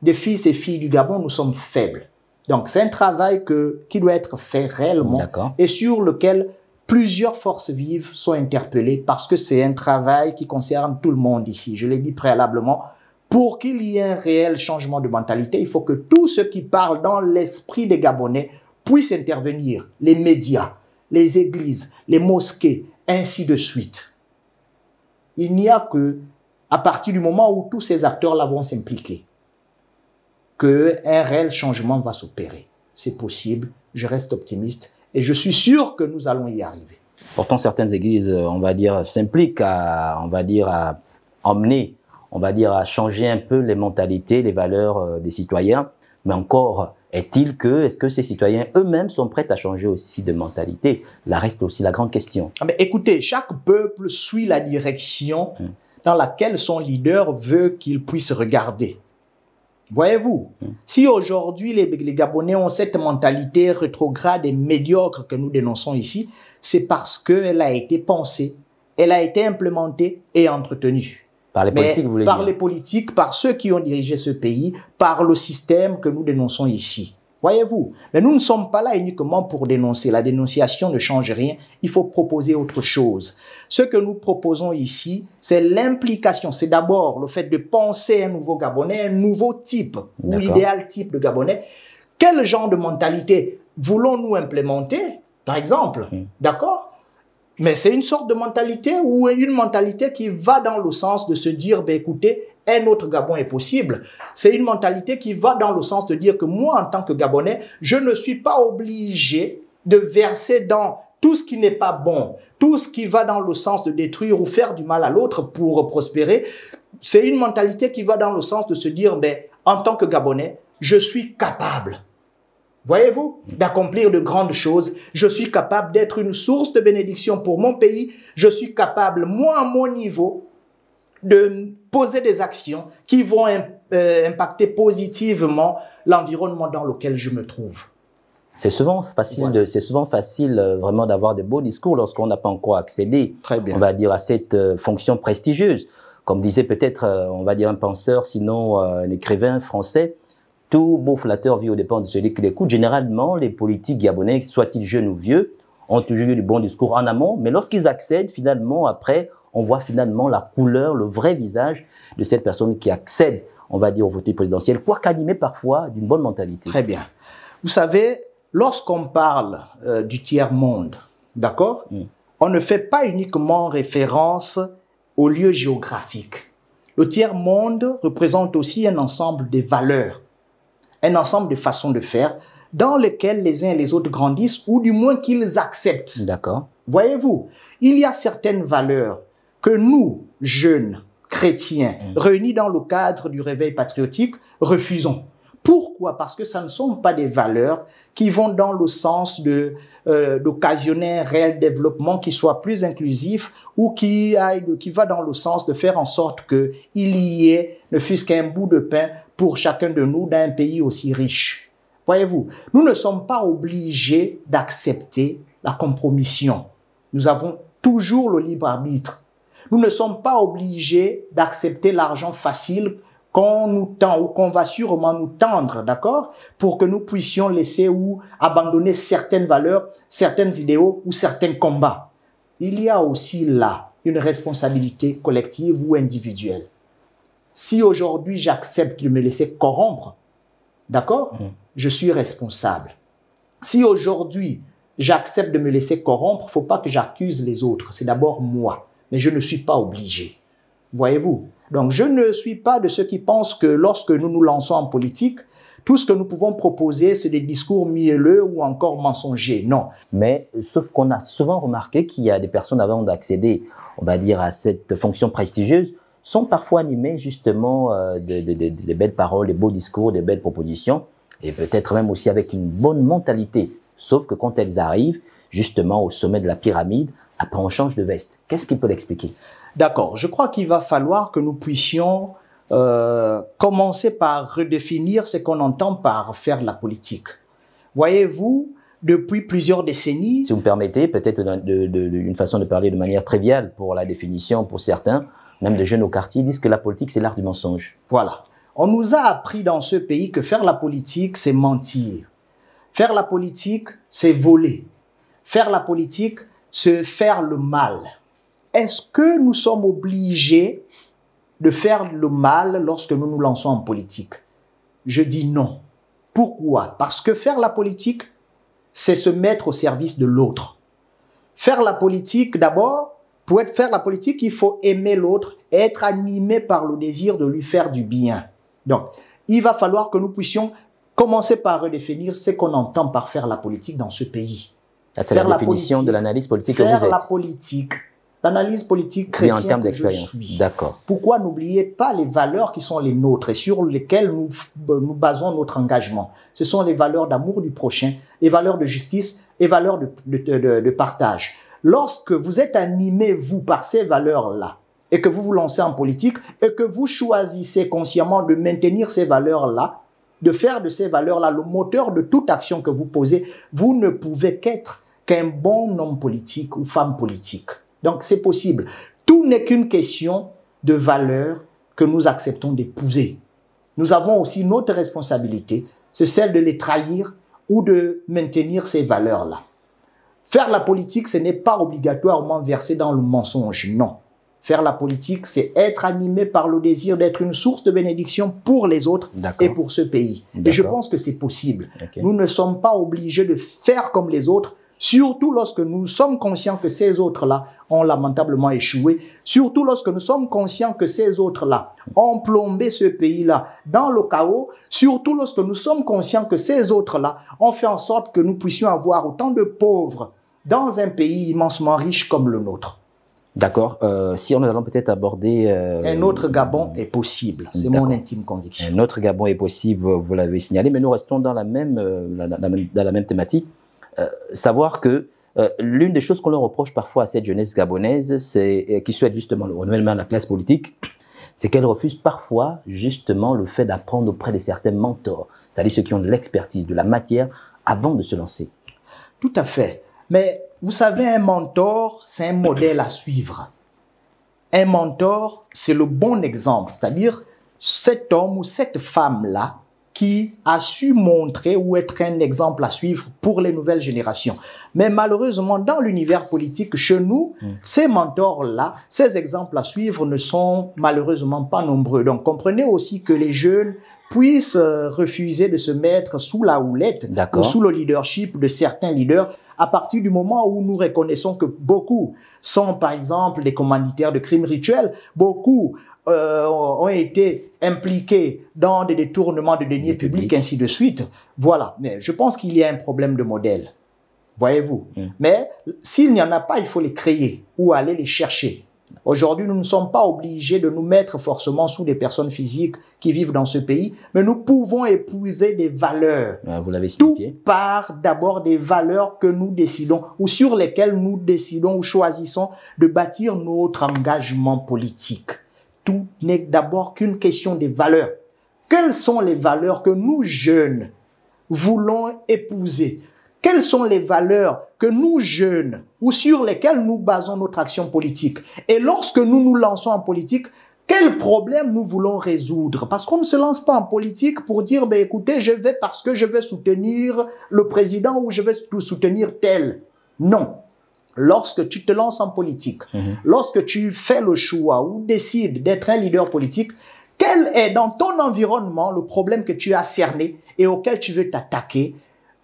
des fils et filles du Gabon, nous sommes faibles. Donc c'est un travail qui doit être fait réellement et sur lequel plusieurs forces vives sont interpellées parce que c'est un travail qui concerne tout le monde ici. Je l'ai dit préalablement, pour qu'il y ait un réel changement de mentalité, il faut que tous ceux qui parlent dans l'esprit des Gabonais puissent intervenir, les médias, les églises, les mosquées, ainsi de suite. Il n'y a que, à partir du moment où tous ces acteurs-là vont s'impliquer, qu'un réel changement va s'opérer. C'est possible, je reste optimiste et je suis sûr que nous allons y arriver. Pourtant, certaines églises, on va dire, s'impliquent à emmener, à changer un peu les mentalités, les valeurs des citoyens, mais encore... Est-ce que ces citoyens eux-mêmes sont prêts à changer aussi de mentalité? Là reste aussi la grande question. Mais écoutez, chaque peuple suit la direction dans laquelle son leader veut qu'il puisse regarder. Voyez-vous, si aujourd'hui les Gabonais ont cette mentalité rétrograde et médiocre que nous dénonçons ici, c'est parce qu'elle a été pensée, elle a été implémentée et entretenue. Par les politiques, vous voulez dire? Par les politiques, par ceux qui ont dirigé ce pays, par le système que nous dénonçons ici. Voyez-vous, mais nous ne sommes pas là uniquement pour dénoncer. La dénonciation ne change rien. Il faut proposer autre chose. Ce que nous proposons ici, c'est l'implication. C'est d'abord le fait de penser un nouveau Gabonais, un nouveau type ou idéal type de Gabonais. Quel genre de mentalité voulons-nous implémenter, par exemple? D'accord? Mais c'est une sorte de mentalité ou une mentalité qui va dans le sens de se dire, ben écoutez, un autre Gabon est possible. C'est une mentalité qui va dans le sens de dire que moi, en tant que Gabonais, je ne suis pas obligé de verser dans tout ce qui n'est pas bon, tout ce qui va dans le sens de détruire ou faire du mal à l'autre pour prospérer. C'est une mentalité qui va dans le sens de se dire, ben, en tant que Gabonais, je suis capable. Voyez-vous, d'accomplir de grandes choses. Je suis capable d'être une source de bénédiction pour mon pays. Je suis capable, moi, à mon niveau, de poser des actions qui vont impacter positivement l'environnement dans lequel je me trouve. C'est souvent facile, vraiment d'avoir des beaux discours lorsqu'on n'a pas encore accédé, on va dire, à cette fonction prestigieuse. Comme disait peut-être, on va dire, un penseur, sinon un écrivain français, tout beau flatteur vit aux dépens de celui qui l'écoute. Généralement, les politiques gabonais, soient-ils jeunes ou vieux, ont toujours eu du bon discours en amont, mais lorsqu'ils accèdent, finalement, après, on voit finalement la couleur, le vrai visage de cette personne qui accède, on va dire, au vote présidentiel, quoique animé parfois d'une bonne mentalité. Très bien. Vous savez, lorsqu'on parle du tiers-monde, d'accord, on ne fait pas uniquement référence au lieu géographique. Le tiers-monde représente aussi un ensemble de valeurs, un ensemble de façons de faire dans lesquelles les uns et les autres grandissent, ou du moins qu'ils acceptent. D'accord. Voyez-vous, il y a certaines valeurs que nous, jeunes chrétiens, réunis dans le cadre du réveil patriotique, refusons. Pourquoi? Parce que ça ne sont pas des valeurs qui vont dans le sens d'occasionner un réel développement qui soit plus inclusif ou qui va dans le sens de faire en sorte qu'il y ait, ne fût-ce qu'un bout de pain pour chacun de nous d'un pays aussi riche. Voyez-vous, nous ne sommes pas obligés d'accepter la compromission. Nous avons toujours le libre arbitre. Nous ne sommes pas obligés d'accepter l'argent facile qu'on nous tend ou qu'on va sûrement nous tendre, d'accord, pour que nous puissions laisser ou abandonner certaines valeurs, certains idéaux ou certains combats. Il y a aussi là une responsabilité collective ou individuelle. Si aujourd'hui j'accepte de me laisser corrompre, d'accord, je suis responsable. Si aujourd'hui j'accepte de me laisser corrompre, il ne faut pas que j'accuse les autres, c'est d'abord moi. Mais je ne suis pas obligé. Voyez-vous? Donc, je ne suis pas de ceux qui pensent que lorsque nous nous lançons en politique, tout ce que nous pouvons proposer, c'est des discours mielleux ou encore mensongers. Non. Mais, sauf qu'on a souvent remarqué qu'il y a des personnes avant d'accéder, on va dire, à cette fonction prestigieuse, sont parfois animées justement de belles paroles, des beaux discours, des belles propositions, et peut-être même aussi avec une bonne mentalité. Sauf que quand elles arrivent, justement, au sommet de la pyramide, après, on change de veste. Qu'est-ce qui peut l'expliquer? D'accord. Je crois qu'il va falloir que nous puissions commencer par redéfinir ce qu'on entend par faire la politique. Voyez-vous, depuis plusieurs décennies... Si vous me permettez, peut-être une façon de parler de manière triviale pour la définition, pour certains, même de jeunes au quartier, disent que la politique, c'est l'art du mensonge. Voilà. On nous a appris dans ce pays que faire la politique, c'est mentir. Faire la politique, c'est voler. Faire la politique, c'est faire le mal. Est-ce que nous sommes obligés de faire le mal lorsque nous nous lançons en politique? Je dis non. Pourquoi? Parce que faire la politique, c'est se mettre au service de l'autre. Faire la politique, d'abord, pour faire la politique, il faut aimer l'autre et être animé par le désir de lui faire du bien. Donc, il va falloir que nous puissions commencer par redéfinir ce qu'on entend par faire la politique dans ce pays. C'est la définition de l'analyse politique que vous êtes. Faire la politique, l'analyse politique chrétienne que je suis. D'accord. Pourquoi n'oubliez pas les valeurs qui sont les nôtres et sur lesquelles nous basons notre engagement. Ce sont les valeurs d'amour du prochain, les valeurs de justice et les valeurs de partage. Lorsque vous êtes animé, vous, par ces valeurs-là, et que vous vous lancez en politique, et que vous choisissez consciemment de maintenir ces valeurs-là, de faire de ces valeurs-là le moteur de toute action que vous posez, vous ne pouvez qu'être qu'un bon homme politique ou femme politique. Donc, c'est possible. Tout n'est qu'une question de valeurs que nous acceptons d'épouser. Nous avons aussi notre responsabilité, c'est celle de les trahir ou de maintenir ces valeurs-là. Faire la politique, ce n'est pas obligatoirement verser dans le mensonge, non. Faire la politique, c'est être animé par le désir d'être une source de bénédiction pour les autres et pour ce pays. Et je pense que c'est possible. Okay. Nous ne sommes pas obligés de faire comme les autres, surtout lorsque nous sommes conscients que ces autres-là ont lamentablement échoué, surtout lorsque nous sommes conscients que ces autres-là ont plombé ce pays-là dans le chaos, surtout lorsque nous sommes conscients que ces autres-là ont fait en sorte que nous puissions avoir autant de pauvres dans un pays immensement riche comme le nôtre. D'accord. Si on allons peut-être aborder... Un autre Gabon est possible. C'est mon intime conviction. Un autre Gabon est possible, vous l'avez signalé, mais nous restons dans la même thématique. Savoir que l'une des choses qu'on leur reproche parfois à cette jeunesse gabonaise, c'est qui souhaite justement le renouvellement de la classe politique, c'est qu'elle refuse parfois justement le fait d'apprendre auprès de certains mentors, c'est-à-dire ceux qui ont de l'expertise, de la matière, avant de se lancer. Tout à fait. Mais vous savez, un mentor, c'est un modèle à suivre. Un mentor, c'est le bon exemple, c'est-à-dire cet homme ou cette femme-là qui a su montrer ou être un exemple à suivre pour les nouvelles générations. Mais malheureusement, dans l'univers politique, chez nous, ces mentors-là, ces exemples à suivre ne sont malheureusement pas nombreux. Donc, comprenez aussi que les jeunes puissent refuser de se mettre sous la houlette ou sous le leadership de certains leaders à partir du moment où nous reconnaissons que beaucoup sont, par exemple, des commanditaires de crimes rituels, beaucoup ont été impliqués dans des détournements de deniers publics, ainsi de suite. Voilà. Mais je pense qu'il y a un problème de modèle. Voyez-vous. Mais s'il n'y en a pas, il faut les créer ou aller les chercher. Aujourd'hui, nous ne sommes pas obligés de nous mettre forcément sous des personnes physiques qui vivent dans ce pays, mais nous pouvons épouser des valeurs. Vous l'avez Tout signifié. part d'abord des valeurs que nous décidons ou sur lesquelles nous décidons ou choisissons de bâtir notre engagement politique. Tout n'est d'abord qu'une question des valeurs. Quelles sont les valeurs que nous, jeunes, voulons épouser? Quelles sont les valeurs que nous, jeunes, ou sur lesquelles nous basons notre action politique? Et lorsque nous nous lançons en politique, quels problèmes nous voulons résoudre? Parce qu'on ne se lance pas en politique pour dire, ben, écoutez, je vais parce que je vais soutenir le président ou je vais soutenir tel. Non. Lorsque tu te lances en politique, lorsque tu fais le choix ou décides d'être un leader politique, quel est dans ton environnement le problème que tu as cerné et auquel tu veux t'attaquer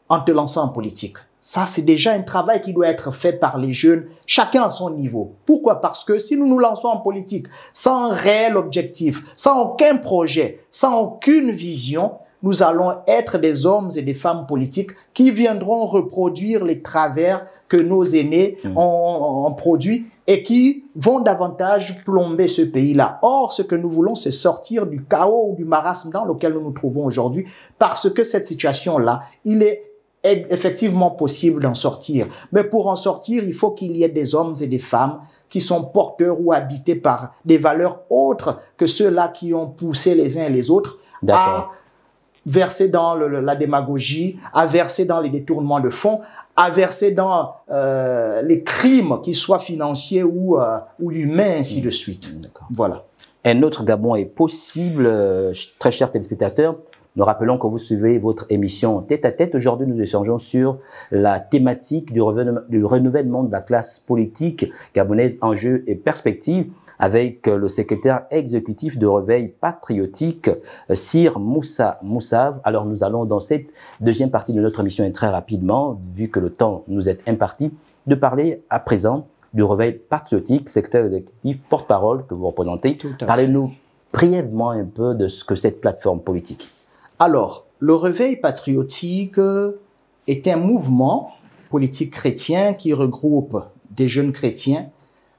en te lançant en politique? Ça, c'est déjà un travail qui doit être fait par les jeunes, chacun à son niveau. Pourquoi? Parce que si nous nous lançons en politique sans réel objectif, sans aucun projet, sans aucune vision, nous allons être des hommes et des femmes politiques qui viendront reproduire les travers que nos aînés ont produits et qui vont davantage plomber ce pays-là. Or, ce que nous voulons, c'est sortir du chaos ou du marasme dans lequel nous nous trouvons aujourd'hui, parce que cette situation-là, il est effectivement possible d'en sortir. Mais pour en sortir, il faut qu'il y ait des hommes et des femmes qui sont porteurs ou habités par des valeurs autres que ceux-là qui ont poussé les uns et les autres à verser dans la démagogie, à verser dans les détournements de fonds, à verser dans les crimes, qu'ils soient financiers ou humains, ainsi de suite. Voilà. Un autre Gabon est possible, très chers téléspectateurs. Nous rappelons que vous suivez votre émission Tête à Tête. Aujourd'hui, nous échangeons sur la thématique du renouvellement de la classe politique gabonaise, enjeux et perspectives, avec le secrétaire exécutif de Réveil Patriotique, Sir Moussa Moussav. Alors, nous allons dans cette deuxième partie de notre émission, et très rapidement, vu que le temps nous est imparti, de parler à présent du Réveil Patriotique, secrétaire exécutif, porte-parole que vous représentez. Parlez-nous brièvement un peu de ce que cette plateforme politique. Alors, le Réveil Patriotique est un mouvement politique chrétien qui regroupe des jeunes chrétiens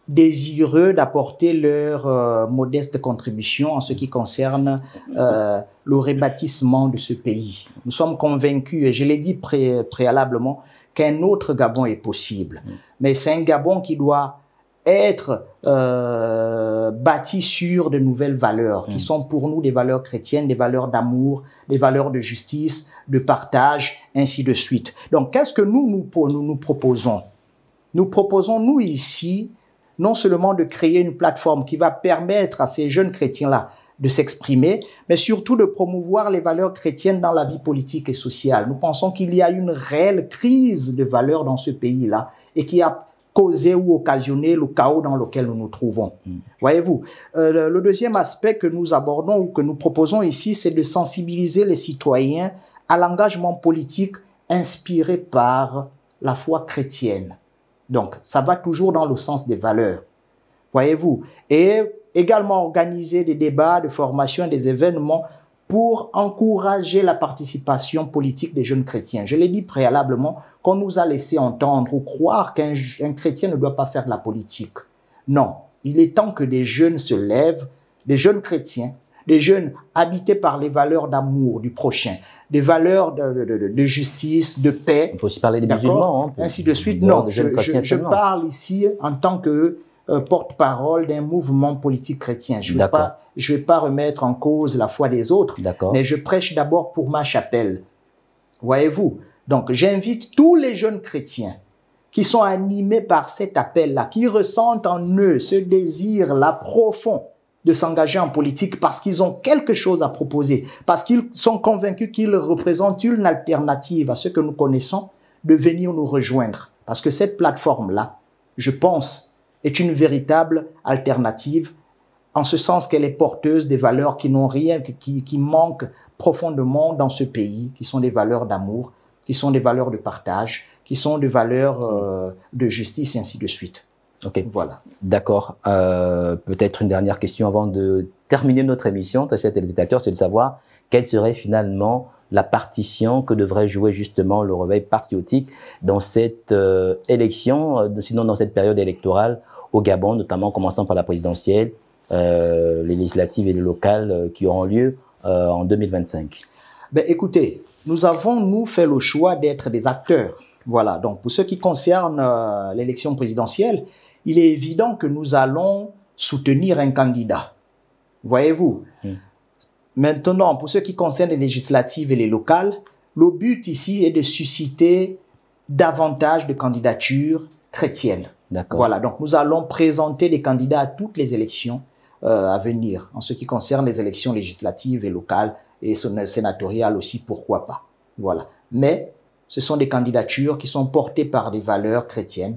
désireux d'apporter leur modeste contribution en ce qui concerne le rebâtissement de ce pays. Nous sommes convaincus, et je l'ai dit préalablement, qu'un autre Gabon est possible. Mais c'est un Gabon qui doit être bâti sur de nouvelles valeurs, qui sont pour nous des valeurs chrétiennes, des valeurs d'amour, des valeurs de justice, de partage, ainsi de suite. Donc, qu'est-ce que nous proposons? Nous proposons, nous ici, non seulement de créer une plateforme qui va permettre à ces jeunes chrétiens-là de s'exprimer, mais surtout de promouvoir les valeurs chrétiennes dans la vie politique et sociale. Nous pensons qu'il y a une réelle crise de valeurs dans ce pays-là et qui a causé ou occasionné le chaos dans lequel nous nous trouvons. Voyez-vous, le deuxième aspect que nous abordons ou que nous proposons ici, c'est de sensibiliser les citoyens à l'engagement politique inspiré par la foi chrétienne. Donc, ça va toujours dans le sens des valeurs, voyez-vous. Et également organiser des débats, des formations, des événements pour encourager la participation politique des jeunes chrétiens. Je l'ai dit préalablement, qu'on nous a laissé entendre ou croire qu'un chrétien ne doit pas faire de la politique. Non, il est temps que des jeunes se lèvent, des jeunes chrétiens, des jeunes habités par les valeurs d'amour du prochain, des valeurs de justice, de paix. On peut aussi parler des musulmans. Ainsi de suite. Non, je parle ici en tant que porte-parole d'un mouvement politique chrétien. Je vais pas remettre en cause la foi des autres, mais je prêche d'abord pour ma chapelle. Voyez-vous? Donc, j'invite tous les jeunes chrétiens qui sont animés par cet appel-là, qui ressentent en eux ce désir-là profond de s'engager en politique parce qu'ils ont quelque chose à proposer, parce qu'ils sont convaincus qu'ils représentent une alternative à ce que nous connaissons, de venir nous rejoindre. Parce que cette plateforme-là, je pense, est une véritable alternative, en ce sens qu'elle est porteuse des valeurs qui n'ont rien, qui manquent profondément dans ce pays, qui sont des valeurs d'amour, qui sont des valeurs de partage, qui sont des valeurs de justice et ainsi de suite. Ok, voilà. D'accord. Peut-être une dernière question avant de terminer notre émission, chers téléspectateurs, c'est de savoir quelle serait finalement la partition que devrait jouer justement le réveil patriotique dans cette élection, sinon dans cette période électorale au Gabon, notamment en commençant par la présidentielle, les législatives et les locales qui auront lieu en 2025. Ben, écoutez, nous avons, nous, fait le choix d'être des acteurs. Voilà, donc pour ce qui concerne l'élection présidentielle, il est évident que nous allons soutenir un candidat. Voyez-vous. Maintenant, pour ce qui concerne les législatives et les locales, le but ici est de susciter davantage de candidatures chrétiennes. Voilà, donc nous allons présenter des candidats à toutes les élections à venir, en ce qui concerne les élections législatives et locales et sénatoriales aussi, pourquoi pas. Voilà. Mais ce sont des candidatures qui sont portées par des valeurs chrétiennes,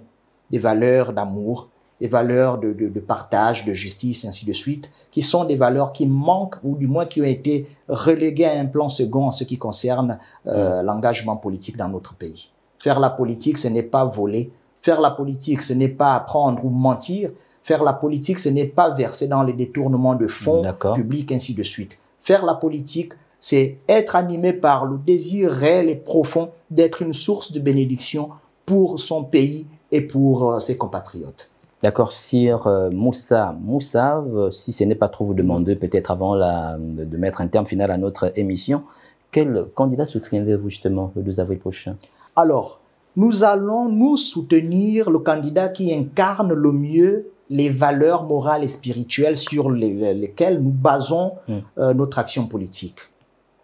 des valeurs d'amour, des valeurs de partage, de justice, ainsi de suite, qui sont des valeurs qui manquent, ou du moins qui ont été reléguées à un plan second en ce qui concerne l'engagement politique dans notre pays. Faire la politique, ce n'est pas voler. Faire la politique, ce n'est pas apprendre ou mentir. Faire la politique, ce n'est pas verser dans les détournements de fonds publics, ainsi de suite. Faire la politique, c'est être animé par le désir réel et profond d'être une source de bénédiction pour son pays et pour ses compatriotes. D'accord, Sir Moussa Moussav, si ce n'est pas trop vous demander, peut-être avant de mettre un terme final à notre émission, quel candidat soutiendrez-vous justement le 12 avril prochain? Alors, nous allons nous soutenir le candidat qui incarne le mieux les valeurs morales et spirituelles sur lesquelles nous basons notre action politique.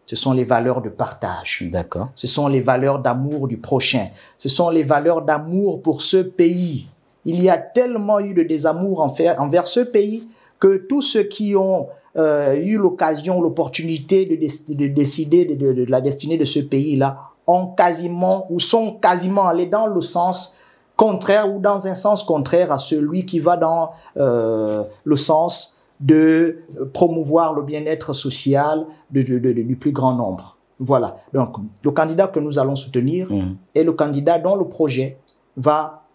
Ce sont les valeurs de partage. D'accord. Ce sont les valeurs d'amour du prochain. Ce sont les valeurs d'amour pour ce pays. Il y a tellement eu de désamour envers ce pays que tous ceux qui ont eu l'occasion, l'opportunité de décider de la destinée de ce pays-là ont quasiment ou sont quasiment allés dans le sens contraire ou dans un sens contraire à celui qui va dans le sens de promouvoir le bien-être social du plus grand nombre. Voilà. Donc, le candidat que nous allons soutenir est le candidat dont le projet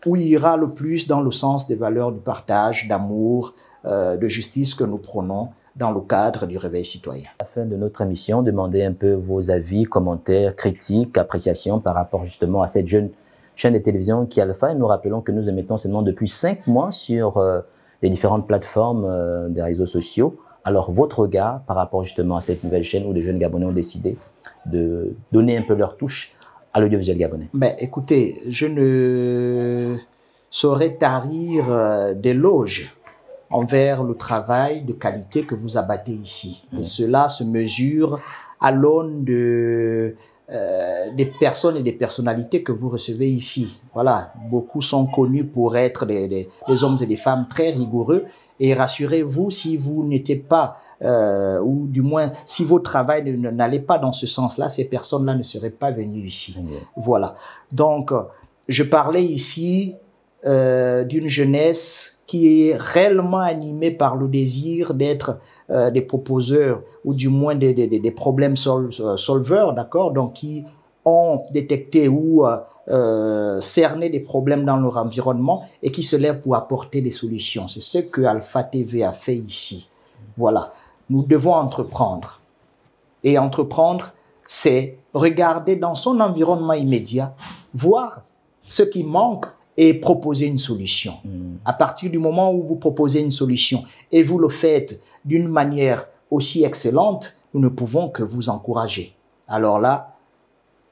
ira le plus dans le sens des valeurs du partage, d'amour, de justice que nous prônons dans le cadre du réveil citoyen. À la fin de notre émission, demandez un peu vos avis, commentaires, critiques, appréciations par rapport justement à cette jeune chaîne de télévision qui est Alpha. Et nous rappelons que nous émettons seulement depuis 5 mois sur les différentes plateformes des réseaux sociaux. Alors, votre regard par rapport justement à cette nouvelle chaîne où les jeunes Gabonais ont décidé de donner un peu leur touche à l'audiovisuel gabonais? Ben, écoutez, je ne saurais tarir d'éloges envers le travail de qualité que vous abattez ici. Et cela se mesure à l'aune des personnes et des personnalités que vous recevez ici. Voilà, beaucoup sont connus pour être des hommes et des femmes très rigoureux. Et rassurez-vous, si vous n'étiez pas, ou du moins si votre travail n'allait pas dans ce sens-là, ces personnes-là ne seraient pas venues ici. Voilà. Donc, je parlais ici d'une jeunesse qui est réellement animée par le désir d'être des proposeurs ou du moins des problèmes solveurs, d'accord, donc qui ont détecté ou cerné des problèmes dans leur environnement et qui se lèvent pour apporter des solutions. C'est ce que Alpha TV a fait ici. Voilà. Nous devons entreprendre. Et entreprendre, c'est regarder dans son environnement immédiat, voir ce qui manque et proposer une solution. À partir du moment où vous proposez une solution et vous le faites d'une manière aussi excellente, nous ne pouvons que vous encourager. Alors là,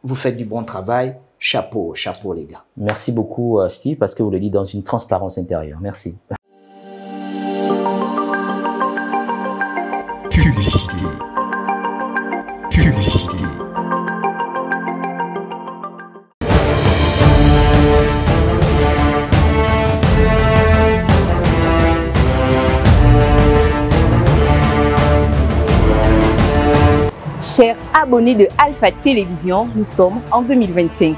vous faites du bon travail. Chapeau, chapeau les gars. Merci beaucoup Steve, parce que vous le dites dans une transparence intérieure. Merci. Publicité. Publicité. Chers abonnés de Alpha Télévision, nous sommes en 2025.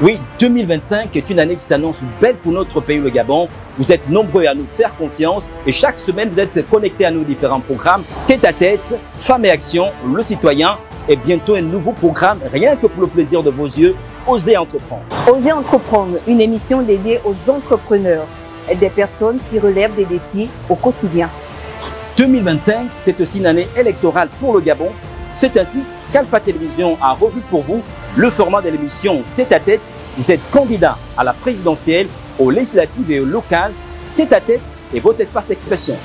Oui, 2025 est une année qui s'annonce belle pour notre pays, le Gabon. Vous êtes nombreux à nous faire confiance et chaque semaine, vous êtes connectés à nos différents programmes. Tête à tête, Femmes et Action, Le Citoyen et bientôt un nouveau programme, rien que pour le plaisir de vos yeux, Osez Entreprendre. Osez Entreprendre, une émission dédiée aux entrepreneurs, des personnes qui relèvent des défis au quotidien. 2025, c'est aussi une année électorale pour le Gabon. C'est ainsi qu'Alpha Télévision a revu pour vous le format de l'émission Tête à Tête. Vous êtes candidat à la présidentielle, aux législatives et aux locales. Tête à Tête est votre espace d'expression.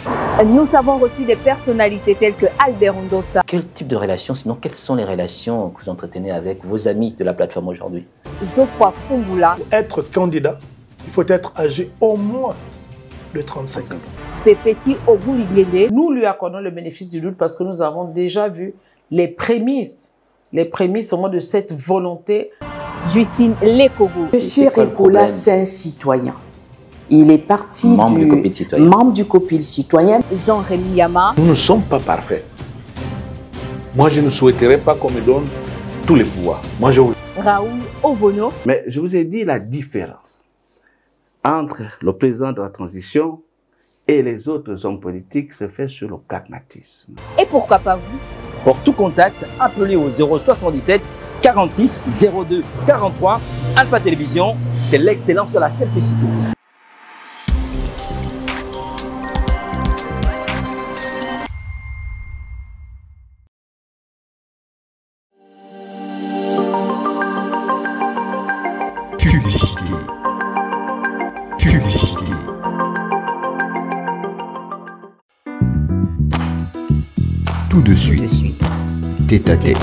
Nous avons reçu des personnalités telles que Albert Ondossa. Quel type de relations, sinon quelles sont les relations que vous entretenez avec vos amis de la plateforme aujourd'hui? Geoffroy Fumboula. Pour être candidat, il faut être âgé au moins de 35 ans. Pépési Oguligbede. Nous lui accordons le bénéfice du doute parce que nous avons déjà vu les prémices au moins de cette volonté. Justine Lekobo. Monsieur Ricola, c'est un citoyen. Il est parti membre du COPIL citoyen. Jean-Rémy Yama. Nous ne sommes pas parfaits. Moi, je ne souhaiterais pas qu'on me donne tous les pouvoirs. Moi, je... Raoul Ovono. Mais je vous ai dit la différence entre le président de la transition et les autres hommes politiques se fait sur le pragmatisme. Et pourquoi pas vous? Pour tout contact, appelez au 077 46 02 43. Alpha Télévision, c'est l'excellence de la simplicité. Publicité. Publicité. Tout de suite. Tête à tête.